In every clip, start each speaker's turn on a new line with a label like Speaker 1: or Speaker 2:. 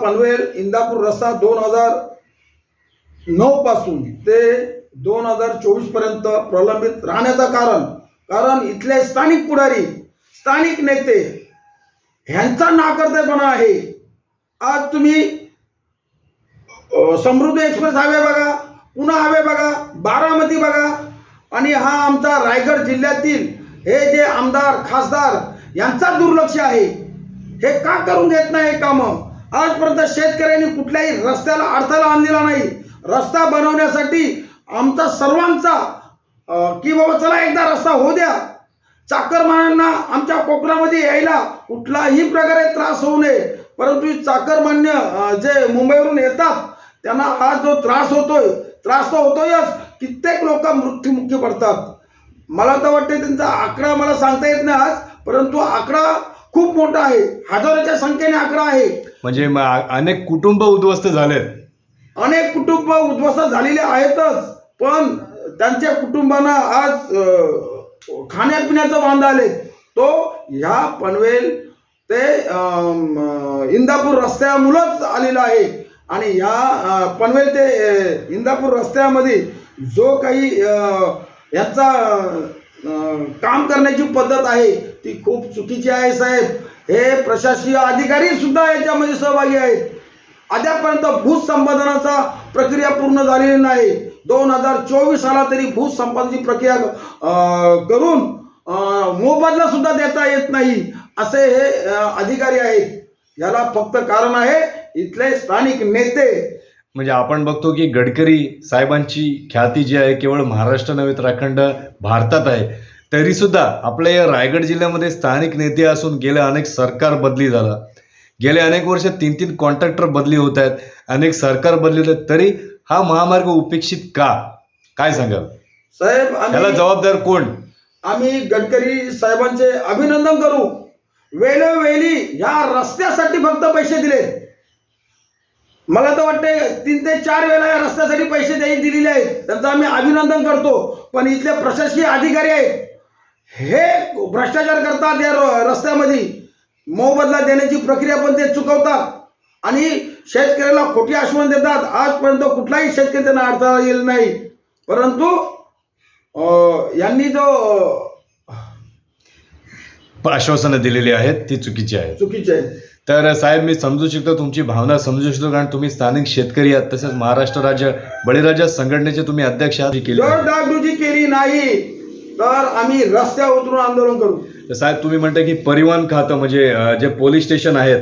Speaker 1: पनवेल इंदापूर रस्ता 2009 पासून ते 2024 पर्यंत प्रलंबित राहण्याचं कारण इथले स्थानिक पुढारी, स्थानिक नेते ह्यांचा नाकर्तेपणा आहे। आज तुम्ही समृद्धी एक्सप्रेस हायवे बघा, पुणे हायवे बघा, बारामती बघा, आणि हा आमचा रायगड जिल्ह्यातील हे जे आमदार खासदार यांचा दुर्लक्ष आहे। हे का करून घेत नाही कामं? आजपर्यंत शेतकऱ्यांनी कुठल्याही रस्त्याला अडथळा आणलेला नाही। रस्ता बनवण्यासाठी आमचा सर्वांचा की बाबा चला एकदा रस्ता होऊ द्या, चाकरमान्यांना आमच्या कोकणामध्ये यायला कुठलाही प्रकारे त्रास होऊ नये। परंतु चाकरमान्य जे मुंबईवरून येतात त्यांना हा जो त्रास तर होतोयच, कित्येक लोक मृत्युमुखी पडतात। मला तर वाटते त्यांचा आकडा मला सांगता येत नाही आज, परंतु आकडा खूप मोठा आहे, हजारोच्या संख्येने आकडा आहे। म्हणजे
Speaker 2: अनेक कुटुंब उद्ध्वस्त झालेत,
Speaker 1: अनेक कुटुंब उद्ध्वस्त झालेले आहेतच, पण त्यांच्या कुटुंबांना आज खाण्यापिण्याचं वांद आले तो ह्या पनवेल ते इंदापूर रस्त्यामुळेच आलेला आहे। आणि ह्या पनवेल ते इंदापूर रस्त्यामध्ये जो काही याचा काम करण्याची पद्धत आहे ती खूप चुकीची आहे साहेब। हे प्रशासकीय अधिकारी सुद्धा याच्यामध्ये सहभागी आहेत। अद्यापर्यंत भूसंपादनाचा प्रक्रिया पूर्ण झालेली नाही। 2024 आला तरी भूसंपादनाची प्रक्रिया करून मोबदला सुद्धा देता येत नाही, असे हे अधिकारी आहेत। याला फक्त कारण आहे इथले स्थानिक नेते।
Speaker 2: म्हणजे आपण बघतो की गडकरी साहेबांची ख्याती जी आहे केवळ महाराष्ट्र नव्हे तर अखंड भारतात आहे, तरी सुद्धा आपल्या या रायगड जिल्ह्यामध्ये स्थानिक नेते असून गेले अनेक सरकार बदली झाला, गेले अनेक वर्ष 3-3 कॉन्ट्रॅक्टर बदली होत आहेत, अनेक सरकार बदली होत, तरी हा महामार्ग उपेक्षित का? काय सांगाल
Speaker 1: साहेब?
Speaker 2: याला जबाबदार कोण?
Speaker 1: आम्ही गडकरी साहेबांचे अभिनंदन करू। वेळोवेळी या रस्त्यासाठी फक्त पैसे दिले। मला तर वाटते 3 ते 4 वेळा या रस्त्यासाठी पैसे दिलेले आहेत, त्यांचं आम्ही अभिनंदन करतो। पण इथले प्रशासकीय अधिकारी आहेत हे भ्रष्टाचार करतात, या रस्त्यामध्ये मोबदला देण्याची प्रक्रिया पण ते चुकवतात आणि शेतकऱ्याला खोटी आश्वासन देतात। आजपर्यंत कुठलाही शेतकरी त्यांना अडथळा येईल नाही, परंतु यांनी जो
Speaker 2: आश्वासनं दिलेली आहेत ती चुकीची आहे। तर साहेब, मी समजू शकतो, तुमची भावना समजू शकतो, कारण तुम्ही स्थानिक शेतकरी आहात, तसेच महाराष्ट्र राज्य बळीराजा संघटनेचे तुम्ही अध्यक्ष आहात।
Speaker 1: जर डागडुजी केली नाही तर आम्ही रस्त्यावर उतरून आंदोलन करू।
Speaker 2: तर साहेब, तुम्ही म्हणता की परिवहन खातं म्हणजे जे पोलीस स्टेशन आहेत,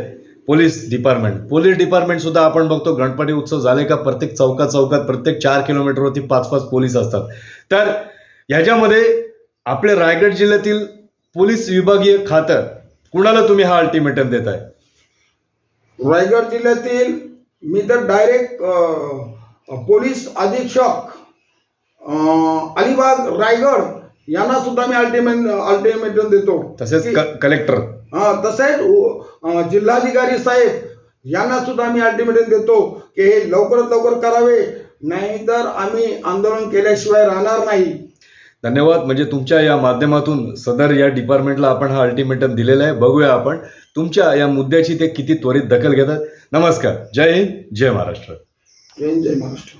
Speaker 2: पोलीस डिपार्टमेंट सुद्धा आपण बघतो गणपती उत्सव झाले का प्रत्येक चौकात प्रत्येक 4 किलोमीटरवरती 5-5 पोलीस असतात। तर ह्याच्यामध्ये आपल्या रायगड जिल्ह्यातील पोलीस विभागीय खातं कुणाला तुम्ही हा अल्टिमेटम देताय?
Speaker 1: रायगड जिल्ह्यातील मी तर डायरेक्ट पोलीस अधीक्षक अलिबाग रायगड यांना सुद्धा मी अल्टिमेटम देतो।
Speaker 2: तसेच कलेक्टर,
Speaker 1: तसेच जिल्हाधिकारी साहेब यांना सुद्धा मी अल्टिमेटम देतो की हे लवकरात लवकर करावे, नाहीतर आम्ही आंदोलन केल्याशिवाय राहणार नाही।
Speaker 2: धन्यवाद। म्हणजे तुमच्या या माध्यमातून सदर या डिपार्टमेंटला आपण हा अल्टिमेटम दिलेला आहे। बघूया आपण तुमच्या या मुद्द्याची ते किती त्वरित दखल घेतात। नमस्कार, जय हिंद, जय महाराष्ट्र।
Speaker 1: जय महाराष्ट्र।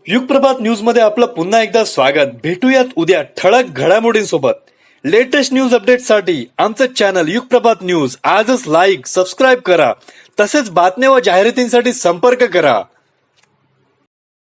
Speaker 3: युगप्रभात न्यूज मध्ये आपलं पुन्हा एकदा स्वागत। भेटूयात उद्या ठळक घडामोडींसोबत। लेटेस्ट न्यूज अपडेटसाठी आमचं चॅनल युगप्रभात न्यूज आजच लाईक, सबस्क्राईब करा, तसेच बातम्या व जाहिरातींसाठी संपर्क करा।